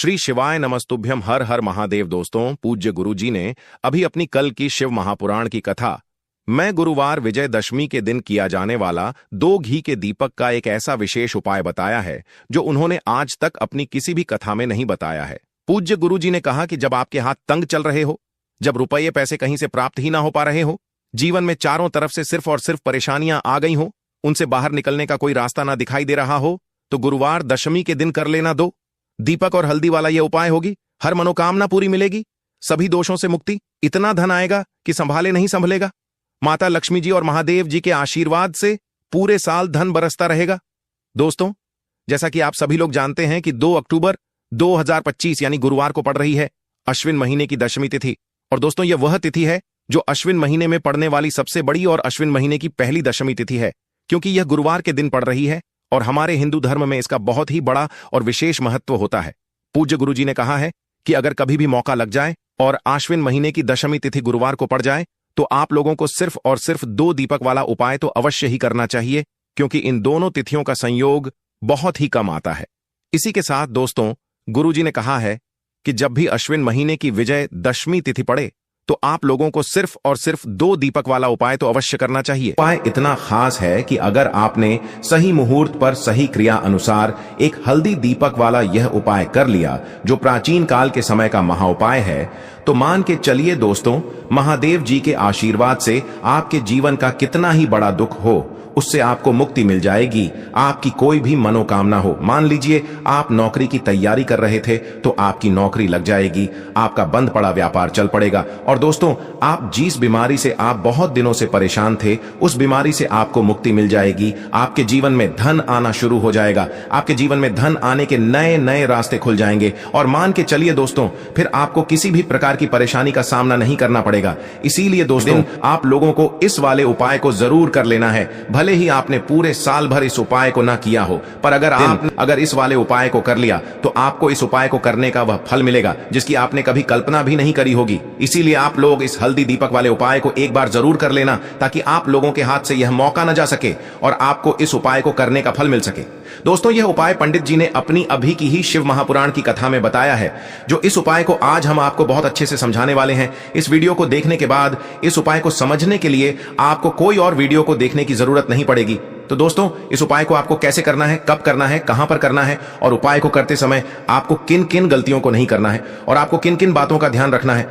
श्री शिवाय नमस्तुभ्यम। हर हर महादेव। दोस्तों, पूज्य गुरु जी ने अभी अपनी कल की शिव महापुराण की कथा मैं गुरुवार विजयदशमी के दिन किया जाने वाला 2 घी के दीपक का एक ऐसा विशेष उपाय बताया है जो उन्होंने आज तक अपनी किसी भी कथा में नहीं बताया है। पूज्य गुरु जी ने कहा कि जब आपके हाथ तंग चल रहे हो, जब रुपये पैसे कहीं से प्राप्त ही ना हो पा रहे हो, जीवन में चारों तरफ से सिर्फ और सिर्फ परेशानियां आ गई हो, उनसे बाहर निकलने का कोई रास्ता ना दिखाई दे रहा हो, तो गुरुवार दशमी के दिन कर लेना 2 दीपक और हल्दी वाला यह उपाय होगी। हर मनोकामना पूरी मिलेगी, सभी दोषों से मुक्ति, इतना धन आएगा कि संभाले नहीं संभलेगा। माता लक्ष्मी जी और महादेव जी के आशीर्वाद से पूरे साल धन बरसता रहेगा। दोस्तों, जैसा कि आप सभी लोग जानते हैं कि 2 अक्टूबर 2025 यानी गुरुवार को पड़ रही है अश्विन महीने की दशमी तिथि। और दोस्तों, यह वह तिथि है जो अश्विन महीने में पड़ने वाली सबसे बड़ी और अश्विन महीने की पहली दशमी तिथि है, क्योंकि यह गुरुवार के दिन पड़ रही है और हमारे हिंदू धर्म में इसका बहुत ही बड़ा और विशेष महत्व होता है। पूज्य गुरु जी ने कहा है कि अगर कभी भी मौका लग जाए और आश्विन महीने की दशमी तिथि गुरुवार को पड़ जाए तो आप लोगों को सिर्फ और सिर्फ 2 दीपक वाला उपाय तो अवश्य ही करना चाहिए, क्योंकि इन दोनों तिथियों का संयोग बहुत ही कम आता है। इसी के साथ दोस्तों, गुरु जी ने कहा है कि जब भी अश्विन महीने की विजय दशमी तिथि पड़े तो आप लोगों को सिर्फ और सिर्फ 2 दीपक वाला उपाय तो अवश्य करना चाहिए। उपाय इतना खास है कि अगर आपने सही मुहूर्त पर सही क्रिया अनुसार एक हल्दी दीपक वाला यह उपाय कर लिया, जो प्राचीन काल के समय का महाउपाय है, तो मान के चलिए दोस्तों, महादेव जी के आशीर्वाद से आपके जीवन का कितना ही बड़ा दुख हो, उससे आपको मुक्ति मिल जाएगी। आपकी कोई भी मनोकामना हो, मान लीजिए आप नौकरी की तैयारी कर रहे थे तो आपकी नौकरी लग जाएगी, आपका बंद पड़ा व्यापार चल पड़ेगा। और दोस्तों, आप जिस बीमारी से आप बहुत दिनों से परेशान थे, उस बीमारी से आपको मुक्ति मिल जाएगी। आपके जीवन में धन आना शुरू हो जाएगा, आपके जीवन में धन आने के नए नए रास्ते खुल जाएंगे। और मान के चलिए दोस्तों, फिर आपको किसी भी प्रकार की परेशानी का सामना नहीं करना पड़ेगा। इसीलिए दोस्तों, आप लोगों को इस वाले उपाय को जरूर कर लेना है। भले ही आपने पूरे साल भर इस उपाय को ना किया हो, पर अगर इस वाले उपाय को कर लिया तो आपको इस उपाय को करने का वह फल मिलेगा जिसकी आपने कभी कल्पना भी नहीं करी होगी। इसीलिए आप लोग इस हल्दी दीपक वाले उपाय को एक बार जरूर कर लेना, ताकि आप लोगों के हाथ से यह मौका न जा सके और आपको इस उपाय को करने का फल मिल सके। दोस्तों, यह उपाय पंडित जी ने अपनी अभी की ही शिव महापुराण की कथा में बताया है, जो इस उपाय को आज हम आपको बहुत अच्छे से समझाने वाले हैं। इस वीडियो को देखने के बाद इस उपाय को समझने के लिए आपको कोई और वीडियो को देखने की जरूरत नहीं पड़ेगी। तो दोस्तों, इस उपाय को आपको कैसे करना है, कब करना है, कहां पर करना है, और उपाय को करते समय आपको किन किन गलतियों को नहीं करना है और आपको किन किन बातों का ध्यान रखना है,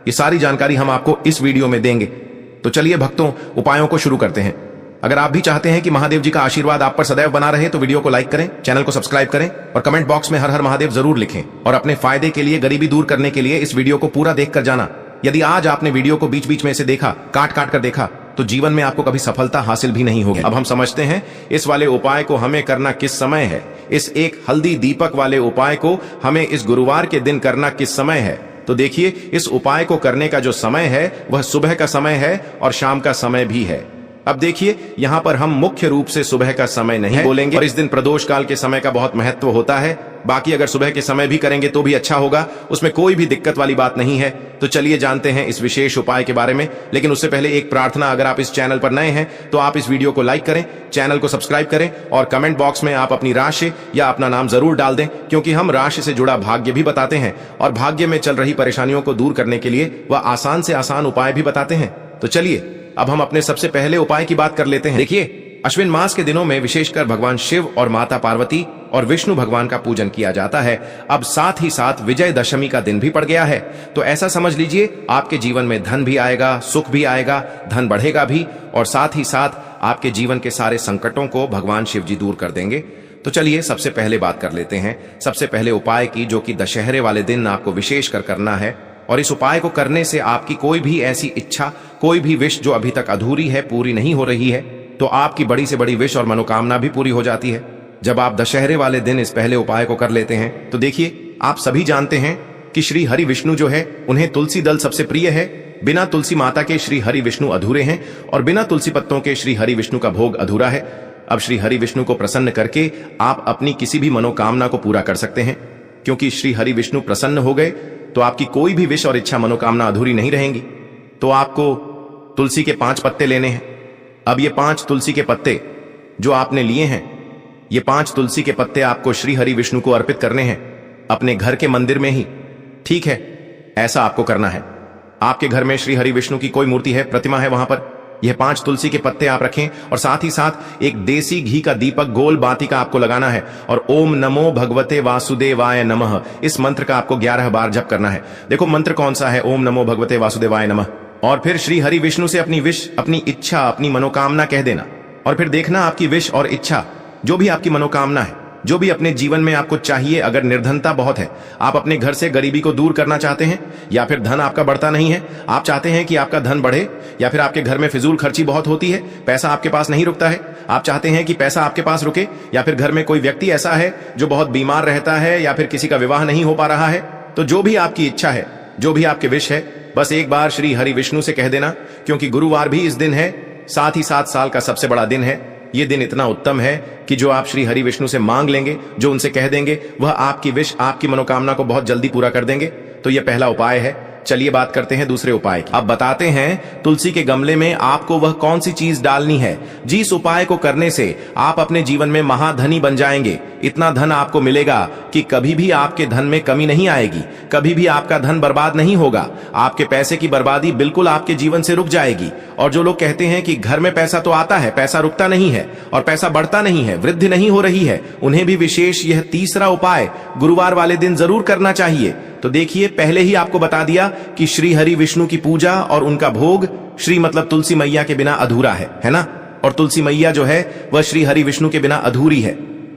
ये सारी जानकारी हम आपको इस वीडियो में देंगे। तो चलिए भक्तों, उपायों को शुरू करते हैं। अगर आप भी चाहते हैं कि महादेव जी का आशीर्वाद आप पर सदैव बना रहे तो वीडियो को लाइक करें, चैनल को सब्सक्राइब करें और कमेंट बॉक्स में हर हर महादेव जरूर लिखें। और अपने फायदे के लिए, गरीबी दूर करने के लिए इस वीडियो को पूरा देखकर जाना। यदि आज आपने वीडियो को बीच बीच में से देखा, काट काट कर देखा, तो जीवन में आपको कभी सफलता हासिल भी नहीं होगी। अब हम समझते हैं इस वाले उपाय को हमें करना किस समय है। इस एक हल्दी दीपक वाले उपाय को हमें इस गुरुवार के दिन करना किस समय है। तो देखिए, इस उपाय को करने का जो समय है वह सुबह का समय है और शाम का समय भी है। अब देखिए, यहाँ पर हम मुख्य रूप से सुबह का समय नहीं बोलेंगे और इस दिन प्रदोष काल के समय का बहुत महत्व होता है। बाकी अगर सुबह के समय भी करेंगे तो भी अच्छा होगा, उसमें कोई भी दिक्कत वाली बात नहीं है। तो चलिए जानते हैं इस विशेष उपाय के बारे में। लेकिन उससे पहले एक प्रार्थना, अगर आप इस चैनल पर नए हैं तो आप इस वीडियो को लाइक करें, चैनल को सब्सक्राइब करें और कमेंट बॉक्स में आप अपनी राशि या अपना नाम जरूर डाल दें, क्योंकि हम राशि से जुड़ा भाग्य भी बताते हैं और भाग्य में चल रही परेशानियों को दूर करने के लिए वह आसान से आसान उपाय भी बताते हैं। तो चलिए अब हम अपने सबसे पहले उपाय की बात कर लेते हैं। देखिए, अश्विन मास के दिनों में विशेषकर भगवान शिव और माता पार्वती और विष्णु भगवान का पूजन किया जाता है। अब साथ ही साथ विजयदशमी का दिन भी पड़ गया है, तो ऐसा समझ लीजिए आपके जीवन में धन भी आएगा, सुख भी आएगा, धन बढ़ेगा भी, और साथ ही साथ आपके जीवन के सारे संकटों को भगवान शिव जी दूर कर देंगे। तो चलिए सबसे पहले बात कर लेते हैं सबसे पहले उपाय की, जो कि दशहरे वाले दिन आपको विशेषकर करना है। और इस उपाय को करने से आपकी कोई भी ऐसी इच्छा, कोई भी विश जो अभी तक अधूरी है, पूरी नहीं हो रही है, तो आपकी बड़ी से बड़ी विश और मनोकामना भी पूरी हो जाती है जब आप दशहरे वाले दिन इस पहले उपाय को कर लेते हैं। तो देखिए, आप सभी जानते हैं कि श्री हरि विष्णु जो है, उन्हें तुलसी दल सबसे प्रिय है। बिना तुलसी माता के श्री हरि विष्णु अधूरे हैं और बिना तुलसी पत्तों के श्री हरि विष्णु का भोग अधूरा है। अब श्री हरि विष्णु को प्रसन्न करके आप अपनी किसी भी मनोकामना को पूरा कर सकते हैं, क्योंकि श्री हरि विष्णु प्रसन्न हो गए तो आपकी कोई भी विश और इच्छा, मनोकामना अधूरी नहीं रहेंगी। तो आपको तुलसी के 5 पत्ते लेने हैं। अब ये 5 तुलसी के पत्ते जो आपने लिए हैं, ये 5 तुलसी के पत्ते आपको श्री हरि विष्णु को अर्पित करने हैं। अपने घर के मंदिर में ही। ठीक है, ऐसा आपको करना है। आपके घर में श्री हरि विष्णु की कोई मूर्ति है, प्रतिमा है, वहां पर यह 5 तुलसी के पत्ते आप रखें और साथ ही साथ एक देसी घी का दीपक गोल बाती का आपको लगाना है और ओम नमो भगवते वासुदेवाय नमः इस मंत्र का आपको 11 बार जप करना है। देखो मंत्र कौन सा है, ओम नमो भगवते वासुदेवाय नमः। और फिर श्री हरि विष्णु से अपनी विश, अपनी इच्छा, अपनी मनोकामना कह देना और फिर देखना आपकी विश और इच्छा, जो भी आपकी मनोकामना है, जो भी अपने जीवन में आपको चाहिए। अगर निर्धनता बहुत है, आप अपने घर से गरीबी को दूर करना चाहते हैं, या फिर धन आपका बढ़ता नहीं है, आप चाहते हैं कि आपका धन बढ़े, या फिर आपके घर में फिजूल खर्ची बहुत होती है, पैसा आपके पास नहीं रुकता है, आप चाहते हैं कि पैसा आपके पास रुके, या फिर घर में कोई व्यक्ति ऐसा है जो बहुत बीमार रहता है, या फिर किसी का विवाह नहीं हो पा रहा है, तो जो भी आपकी इच्छा है, जो भी आपके विश है, बस एक बार श्री हरि विष्णु से कह देना। क्योंकि गुरुवार भी इस दिन है, साथ ही साथ साल का सबसे बड़ा दिन है। ये दिन इतना उत्तम है कि जो आप श्री हरि विष्णु से मांग लेंगे, जो उनसे कह देंगे, वह आपकी विश, आपकी मनोकामना को बहुत जल्दी पूरा कर देंगे। तो यह पहला उपाय है। चलिए बात करते हैं दूसरे उपाय की। अब बताते हैं तुलसी के गमले में आपको वह कौन सी चीज डालनी है जिस उपाय को करने से आप अपने जीवन में महाधनी बन जाएंगे। इतना धन आपको मिलेगा कि कभी भी आपके धन में कमी नहीं आएगी, कभी भी आपका धन बर्बाद नहीं होगा। आपके पैसे की बर्बादी बिल्कुल आपके जीवन से रुक जाएगी। और जो लोग कहते हैं कि घर में पैसा तो आता है, पैसा रुकता नहीं है और पैसा बढ़ता नहीं है, वृद्धि नहीं हो रही है, उन्हें भी विशेष यह तीसरा उपाय गुरुवार वाले दिन जरूर करना चाहिए। तो देखिए, पहले ही आपको बता दिया कि श्री हरि विष्णु की पूजा और उनका भोग, श्री मतलब तुलसी मैया के बिना अधूरा है ना। और तुलसी मैया जो है वह श्री हरि विष्णु के बिना अधूरी है।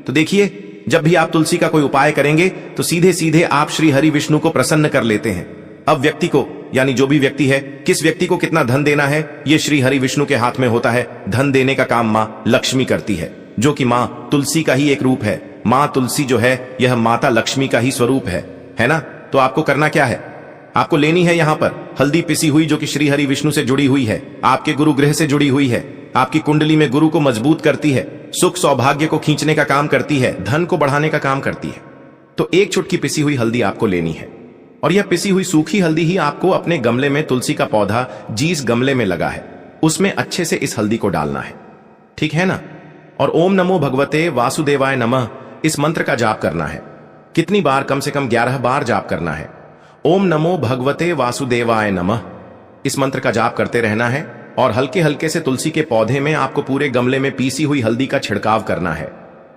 तो देखिए, जब भी आप तुलसी का कोई उपाय करेंगे तो सीधे सीधे आप श्री हरि विष्णु को प्रसन्न कर लेते हैं। अब व्यक्ति को, यानी जो भी व्यक्ति है, किस व्यक्ति को कितना धन देना है, यह श्री हरि विष्णु के हाथ में होता है। धन देने का काम मां लक्ष्मी करती है, जो कि मां तुलसी का ही एक रूप है। मां तुलसी जो है यह माता लक्ष्मी का ही स्वरूप है ना। तो आपको करना क्या है, आपको लेनी है यहां पर हल्दी पिसी हुई, जो कि श्री हरि विष्णु से जुड़ी हुई है, आपके गुरु ग्रह से जुड़ी हुई है, आपकी कुंडली में गुरु को मजबूत करती है, सुख सौभाग्य को खींचने का काम करती है, धन को बढ़ाने का काम करती है। तो एक चुटकी पिसी हुई हल्दी आपको लेनी है और यह पिसी हुई सूखी हल्दी ही आपको अपने गमले में, तुलसी का पौधा जिस गमले में लगा है उसमें अच्छे से इस हल्दी को डालना है, ठीक है ना। और ओम नमो भगवते वासुदेवाय नमः इस मंत्र का जाप करना है। कितनी बार, कम से कम 11 बार जाप करना है। ओम नमो भगवते वासुदेवाय नमः इस मंत्र का जाप करते रहना है और हल्के हल्के से तुलसी के पौधे में आपको पूरे गमले में पीसी हुई हल्दी का छिड़काव करना है।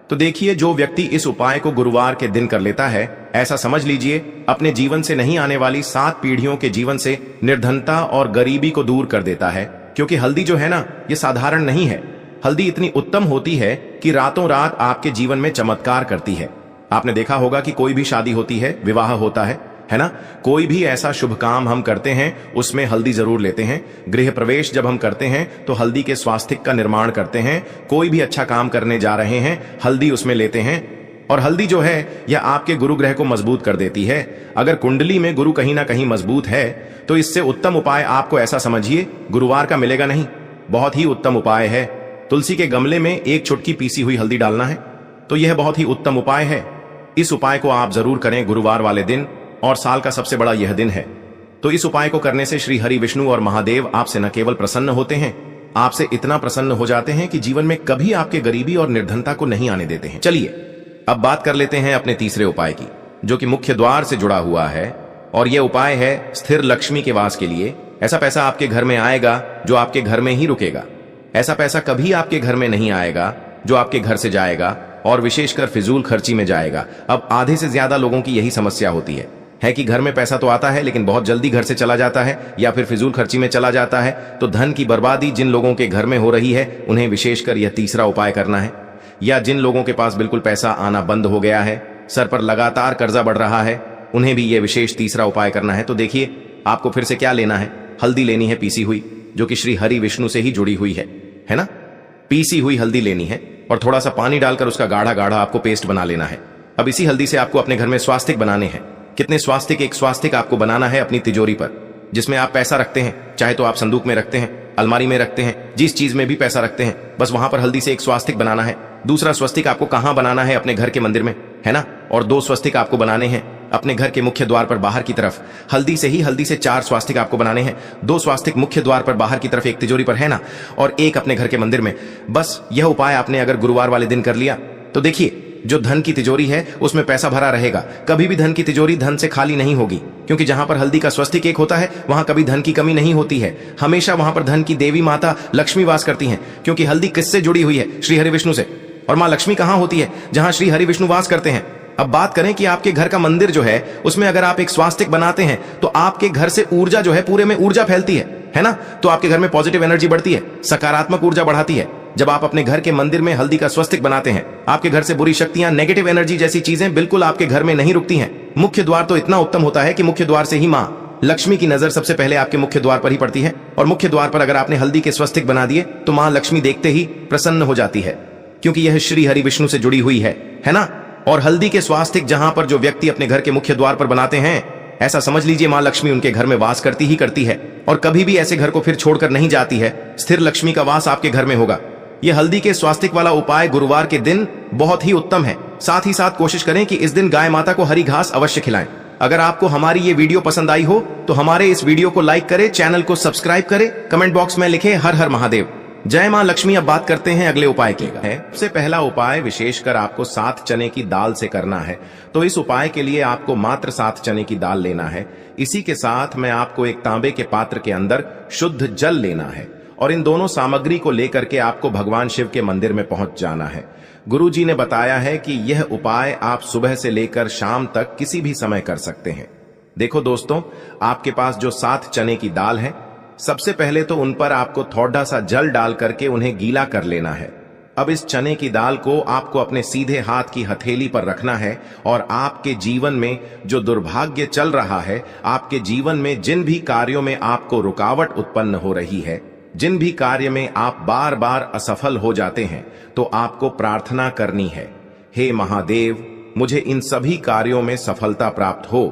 तो देखिए, जो व्यक्ति इस उपाय को गुरुवार के दिन कर लेता है, ऐसा समझ लीजिए अपने जीवन से नहीं आने वाली 7 पीढ़ियों के जीवन से निर्धनता और गरीबी को दूर कर देता है। क्योंकि हल्दी जो है ना, ये साधारण नहीं है। हल्दी इतनी उत्तम होती है कि रातों रात आपके जीवन में चमत्कार करती है। आपने देखा होगा कि कोई भी शादी होती है, विवाह होता है ना, कोई भी ऐसा शुभ काम हम करते हैं उसमें हल्दी जरूर लेते हैं। गृह प्रवेश जब हम करते हैं तो हल्दी के स्वास्तिक का निर्माण करते हैं। कोई भी अच्छा काम करने जा रहे हैं, हल्दी उसमें लेते हैं। और हल्दी जो है यह आपके गुरु ग्रह को मजबूत कर देती है। अगर कुंडली में गुरु कहीं ना कहीं मजबूत है तो इससे उत्तम उपाय आपको, ऐसा समझिए, गुरुवार का मिलेगा नहीं। बहुत ही उत्तम उपाय है। तुलसी के गमले में एक चुटकी पीसी हुई हल्दी डालना है, तो यह बहुत ही उत्तम उपाय है। इस उपाय को आप जरूर करें गुरुवार वाले दिन, और साल का सबसे बड़ा यह दिन है। तो इस उपाय को करने से श्री हरि विष्णु और महादेव आपसे न केवल प्रसन्न होते हैं, आपसे इतना प्रसन्न हो जाते हैं कि जीवन में कभी आपके गरीबी और निर्धनता को नहीं आने देते हैं। चलिए अब बात कर लेते हैं अपने तीसरे उपाय की, जो कि मुख्य द्वार से जुड़ा हुआ है। और यह उपाय है स्थिर लक्ष्मी के वास के लिए। ऐसा पैसा आपके घर में आएगा जो आपके घर में ही रुकेगा। ऐसा पैसा कभी आपके घर में नहीं आएगा जो आपके घर से जाएगा, और विशेषकर फिजूल खर्ची में जाएगा। अब आधे से ज्यादा लोगों की यही समस्या होती है कि घर में पैसा तो आता है लेकिन बहुत जल्दी घर से चला जाता है या फिर फिजूल खर्ची में चला जाता है। तो धन की बर्बादी जिन लोगों के घर में हो रही है, उन्हें विशेषकर यह तीसरा उपाय करना है। या जिन लोगों के पास बिल्कुल पैसा आना बंद हो गया है, सर पर लगातार कर्जा बढ़ रहा है, उन्हें भी यह विशेष तीसरा उपाय करना है। तो देखिए, आपको फिर से क्या लेना है, हल्दी लेनी है पीसी हुई, जो कि श्री हरि विष्णु से ही जुड़ी हुई है ना। पीसी हुई हल्दी लेनी है और थोड़ा सा पानी डालकर उसका गाढ़ा गाढ़ा आपको पेस्ट बना लेना है। अब इसी हल्दी से आपको अपने घर में स्वास्तिक बनाने हैं। कितने स्वास्तिक? एक स्वास्तिक आपको बनाना है अपनी तिजोरी पर, जिसमें आप पैसा रखते हैं। चाहे तो आप संदूक में रखते हैं, अलमारी में रखते हैं, जिस चीज में भी पैसा रखते हैं, बस वहां पर हल्दी से एक स्वास्तिक बनाना है। दूसरा स्वस्तिक आपको कहां बनाना है? अपने घर के मंदिर में, है ना। और 2 स्वस्तिक आपको बनाने हैं अपने घर के मुख्य द्वार पर बाहर की तरफ। हल्दी से 4 स्वास्तिक आपको बनाने हैं। 2 स्वास्तिक मुख्य द्वार पर बाहर की तरफ, एक तिजोरी पर, है ना, और एक अपने घर के मंदिर में। बस यह उपाय आपने अगर गुरुवार वाले दिन कर लिया तो देखिए जो धन की तिजोरी है उसमें पैसा भरा रहेगा। कभी भी धन की तिजोरी धन से खाली नहीं होगी, क्योंकि जहां पर हल्दी का स्वस्तिक एक होता है वहां कभी धन की कमी नहीं होती है। हमेशा वहां पर धन की देवी माता लक्ष्मी वास करती हैं, क्योंकि हल्दी किससे जुड़ी हुई है? श्री हरि विष्णु से। और मां लक्ष्मी कहां होती है? जहां श्री हरि विष्णु वास करते हैं। अब बात करें कि आपके घर का मंदिर जो है उसमें अगर आप एक स्वास्तिक बनाते हैं तो आपके घर से ऊर्जा जो है पूरे में ऊर्जा फैलती है ना? तो आपके घर में पॉजिटिव एनर्जी बढ़ती है, सकारात्मक ऊर्जा बढ़ाती है। जब आप अपने घर के मंदिर में हल्दी का स्वस्तिक बनाते हैं, आपके घर से बुरी शक्तियां, नेगेटिव एनर्जी जैसी चीजें बिल्कुल आपके घर में नहीं रुकती हैं। मुख्य द्वार तो इतना उत्तम होता है कि मुख्य द्वार से ही मां लक्ष्मी की नजर सबसे पहले आपके मुख्य द्वार पर ही पड़ती है। और मुख्य द्वार पर अगर आपने हल्दी के स्वस्तिक बना दिए तो मां लक्ष्मी देखते ही प्रसन्न हो जाती है, क्योंकि यह श्री हरि विष्णु से जुड़ी हुई है ना? और हल्दी के स्वास्तिक जहां पर जो व्यक्ति अपने घर के मुख्य द्वार पर बनाते हैं, ऐसा समझ लीजिए मां लक्ष्मी उनके घर में वास करती ही करती है और कभी भी ऐसे घर को फिर छोड़कर नहीं जाती है। स्थिर लक्ष्मी का वास आपके घर में होगा। यह हल्दी के स्वास्तिक वाला उपाय गुरुवार के दिन बहुत ही उत्तम है। साथ ही साथ कोशिश करें कि इस दिन गाय माता को हरी घास अवश्य खिलाएं। अगर आपको हमारी ये वीडियो पसंद आई हो तो हमारे इस वीडियो को लाइक करें, चैनल को सब्सक्राइब करें, कमेंट बॉक्स में लिखें हर हर महादेव। जय मां लक्ष्मी। अब बात करते हैं अगले उपाय की। सबसे पहला उपाय विशेषकर आपको 7 चने की दाल से करना है। तो इस उपाय के लिए आपको मात्र 7 चने की दाल लेना है। इसी के साथ में आपको एक तांबे के पात्र के अंदर शुद्ध जल लेना है और इन दोनों सामग्री को लेकर के आपको भगवान शिव के मंदिर में पहुंच जाना है। गुरु जी ने बताया है कि यह उपाय आप सुबह से लेकर शाम तक किसी भी समय कर सकते हैं। देखो दोस्तों, आपके पास जो 7 चने की दाल है, सबसे पहले तो उन पर आपको थोड़ा सा जल डाल करके उन्हें गीला कर लेना है। अब इस चने की दाल को आपको अपने सीधे हाथ की हथेली पर रखना है और आपके जीवन में जो दुर्भाग्य चल रहा है, आपके जीवन में जिन भी कार्यों में आपको रुकावट उत्पन्न हो रही है, जिन भी कार्य में आप बार बार असफल हो जाते हैं, तो आपको प्रार्थना करनी है, हे महादेव, मुझे इन सभी कार्यों में सफलता प्राप्त हो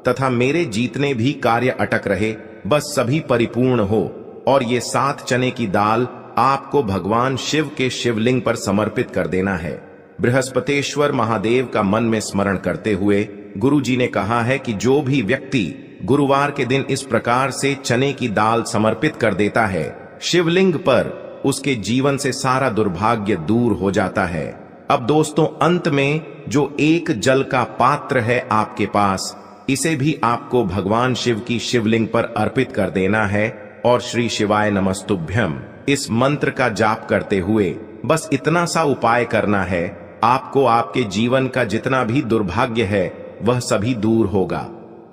तथा मेरे जीतने भी कार्य अटक रहे, बस सभी परिपूर्ण हो। और ये 7 चने की दाल आपको भगवान शिव के शिवलिंग पर समर्पित कर देना है। बृहस्पतेश्वर महादेव का मन में स्मरण करते हुए गुरु जी ने कहा है कि जो भी व्यक्ति गुरुवार के दिन इस प्रकार से चने की दाल समर्पित कर देता है शिवलिंग पर, उसके जीवन से सारा दुर्भाग्य दूर हो जाता है। अब दोस्तों, अंत में जो एक जल का पात्र है आपके पास, इसे भी आपको भगवान शिव की शिवलिंग पर अर्पित कर देना है और श्री शिवाय नमस्तुभ्यम इस मंत्र का जाप करते हुए बस इतना सा उपाय करना है, आपको आपके जीवन का जितना भी दुर्भाग्य है वह सभी दूर होगा।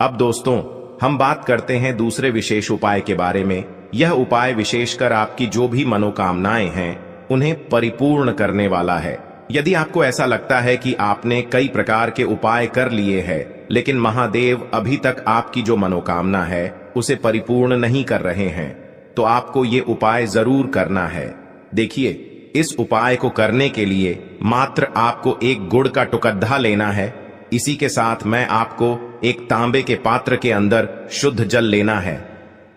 अब दोस्तों, हम बात करते हैं दूसरे विशेष उपाय के बारे में। यह उपाय विशेषकर आपकी जो भी मनोकामनाएं हैं उन्हें परिपूर्ण करने वाला है। यदि आपको ऐसा लगता है कि आपने कई प्रकार के उपाय कर लिए हैं लेकिन महादेव अभी तक आपकी जो मनोकामना है उसे परिपूर्ण नहीं कर रहे हैं, तो आपको ये उपाय जरूर करना है। देखिए, इस उपाय को करने के लिए मात्र आपको एक गुड़ का टुकड़ा लेना है। इसी के साथ मैं आपको एक तांबे के पात्र के अंदर शुद्ध जल लेना है।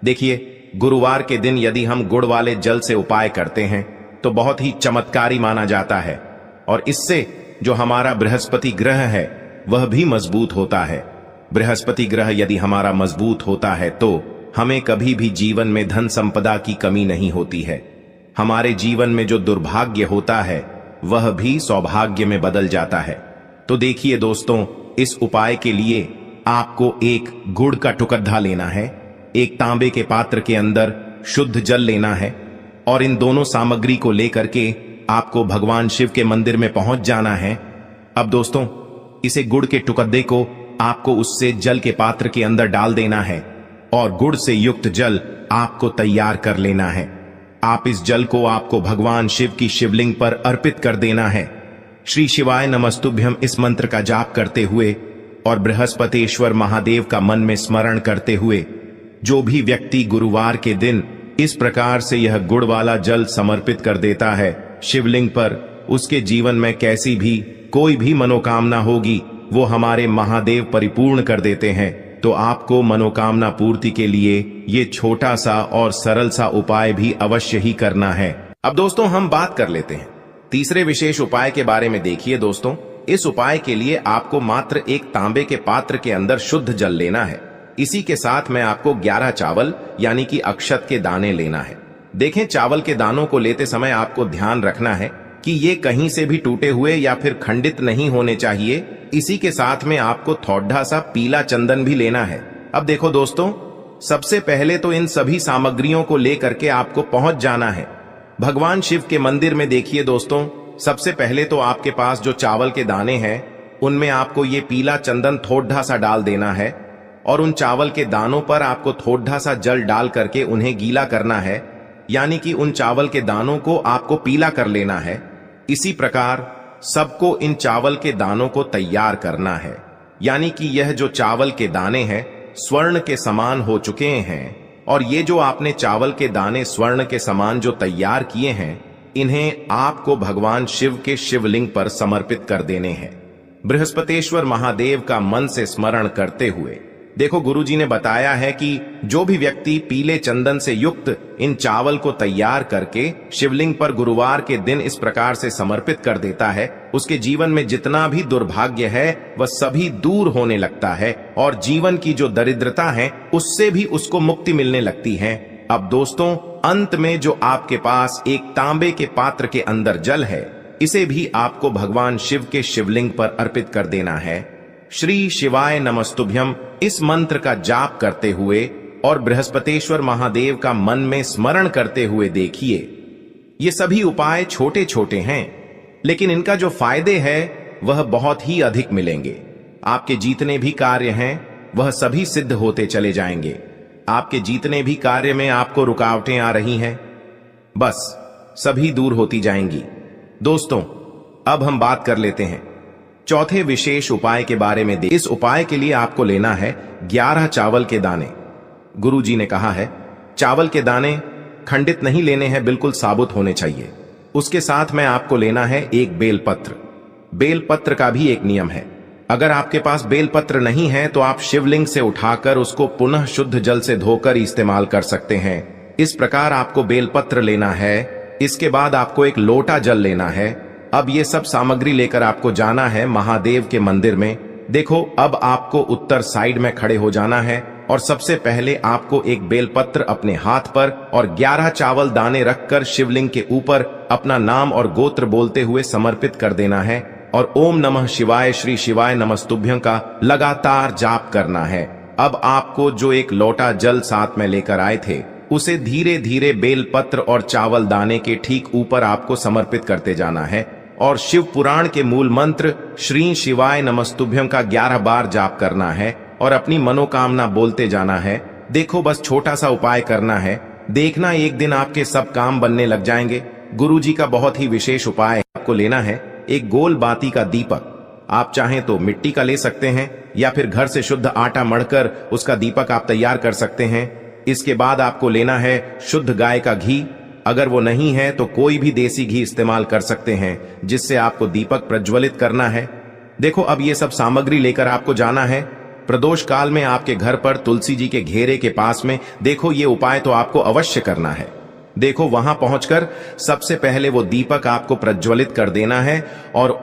देखिए, गुरुवार के दिन यदि हम गुड़ वाले जल से उपाय करते हैं तो बहुत ही चमत्कारी माना जाता है और इससे जो हमारा बृहस्पति ग्रह है वह भी मजबूत होता है। बृहस्पति ग्रह यदि हमारा मजबूत होता है तो हमें कभी भी जीवन में धन संपदा की कमी नहीं होती है। हमारे जीवन में जो दुर्भाग्य होता है वह भी सौभाग्य में बदल जाता है। तो देखिए दोस्तों, इस उपाय के लिए आपको एक गुड़ का टुकड़ा लेना है, एक तांबे के पात्र के अंदर शुद्ध जल लेना है और इन दोनों सामग्री को लेकर के आपको भगवान शिव के मंदिर में पहुंच जाना है। अब दोस्तों, इसे गुड़ के टुकड़े को आपको उससे जल के पात्र के अंदर डाल देना है और गुड़ से युक्त जल आपको तैयार कर लेना है। आप इस जल को आपको भगवान शिव की शिवलिंग पर अर्पित कर देना है। श्री शिवाय नमस्तुभ्यम इस मंत्र का जाप करते हुए और बृहस्पतेश्वर महादेव का मन में स्मरण करते हुए जो भी व्यक्ति गुरुवार के दिन इस प्रकार से यह गुड़ वाला जल समर्पित कर देता है शिवलिंग पर, उसके जीवन में कैसी भी कोई भी मनोकामना होगी वो हमारे महादेव परिपूर्ण कर देते हैं। तो आपको मनोकामना पूर्ति के लिए ये छोटा सा और सरल सा उपाय भी अवश्य ही करना है। अब दोस्तों, हम बात कर लेते हैं तीसरे विशेष उपाय के बारे में। देखिए दोस्तों, इस उपाय के लिए आपको मात्र एक तांबे के पात्र के अंदर शुद्ध जल लेना है। इसी के साथ में आपको 11 चावल यानी कि अक्षत के दाने लेना है। देखें, चावल के दानों को लेते समय आपको ध्यान रखना है कि ये कहीं से भी टूटे हुए या फिर खंडित नहीं होने चाहिए। इसी के साथ में आपको थोड़ा सा पीला चंदन भी लेना है। अब देखो दोस्तों, सबसे पहले तो इन सभी सामग्रियों को लेकर के आपको पहुंच जाना है भगवान शिव के मंदिर में। देखिए दोस्तों, सबसे पहले तो आपके पास जो चावल के दाने हैं उनमें आपको ये पीला चंदन थोड़ा सा डाल देना है और उन चावल के दानों पर आपको थोड़ा सा जल डाल करके उन्हें गीला करना है, यानी कि उन चावल के दानों को आपको पीला कर लेना है। इसी प्रकार सबको इन चावल के दानों को तैयार करना है, यानी कि यह जो चावल के दाने हैं स्वर्ण के समान हो चुके हैं। और ये जो आपने चावल के दाने स्वर्ण के समान जो तैयार किए हैं, इन्हें आपको भगवान शिव के शिवलिंग पर समर्पित कर देने हैं, बृहस्पतेश्वर महादेव का मन से स्मरण करते हुए। देखो, गुरुजी ने बताया है कि जो भी व्यक्ति पीले चंदन से युक्त इन चावल को तैयार करके शिवलिंग पर गुरुवार के दिन इस प्रकार से समर्पित कर देता है, उसके जीवन में जितना भी दुर्भाग्य है वह सभी दूर होने लगता है और जीवन की जो दरिद्रता है उससे भी उसको मुक्ति मिलने लगती है। अब दोस्तों, अंत में जो आपके पास एक तांबे के पात्र के अंदर जल है, इसे भी आपको भगवान शिव के शिवलिंग पर अर्पित कर देना है। श्री शिवाय नमस्तुभ्यम इस मंत्र का जाप करते हुए और बृहस्पतेश्वर महादेव का मन में स्मरण करते हुए देखिए। ये सभी उपाय छोटे छोटे हैं, लेकिन इनका जो फायदे है वह बहुत ही अधिक मिलेंगे। आपके जितने भी कार्य हैं वह सभी सिद्ध होते चले जाएंगे। आपके जितने भी कार्य में आपको रुकावटें आ रही हैं, बस सभी दूर होती जाएंगी। दोस्तों, अब हम बात कर लेते हैं चौथे विशेष उपाय के बारे में। इस उपाय के लिए आपको लेना है 11 चावल के दाने। गुरुजी ने कहा है चावल के दाने खंडित नहीं लेने हैं, बिल्कुल साबुत होने चाहिए। उसके साथ में आपको लेना है एक बेलपत्र। बेलपत्र का भी एक नियम है, अगर आपके पास बेलपत्र नहीं है तो आप शिवलिंग से उठाकर उसको पुनः शुद्ध जल से धोकर इस्तेमाल कर सकते हैं। इस प्रकार आपको बेलपत्र लेना है। इसके बाद आपको एक लोटा जल लेना है। अब ये सब सामग्री लेकर आपको जाना है महादेव के मंदिर में। देखो, अब आपको उत्तर साइड में खड़े हो जाना है और सबसे पहले आपको एक बेलपत्र अपने हाथ पर और 11 चावल दाने रखकर शिवलिंग के ऊपर अपना नाम और गोत्र बोलते हुए समर्पित कर देना है और ओम नमः शिवाय श्री शिवाय नमस्तुभ्यं का लगातार जाप करना है। अब आपको जो एक लोटा जल साथ में लेकर आए थे उसे धीरे धीरे बेलपत्र और चावल दाने के ठीक ऊपर आपको समर्पित करते जाना है और शिव पुराण के मूल मंत्र श्री शिवाय नमस्तुभ्यं का 11 बार जाप करना है और अपनी मनोकामना बोलते जाना है। देखो, बस छोटा सा उपाय करना है, देखना एक दिन आपके सब काम बनने लग जाएंगे। गुरुजी का बहुत ही विशेष उपाय आपको लेना है एक गोल बाती का दीपक। आप चाहें तो मिट्टी का ले सकते हैं या फिर घर से शुद्ध आटा मढ़कर उसका दीपक आप तैयार कर सकते हैं। इसके बाद आपको लेना है शुद्ध गाय का घी। अगर वो नहीं है तो कोई भी देसी घी इस्तेमाल कर सकते हैं, जिससे आपको दीपक प्रज्वलित करना है। देखो, अब ये सब सामग्री लेकर आपको जाना है प्रदोष काल में आपके घर पर तुलसी जी के घेरे के पास में। देखो, ये उपाय तो आपको अवश्य करना है। देखो, वहां पहुंचकर सबसे पहले वो दीपक आपको प्रज्वलित कर देना है और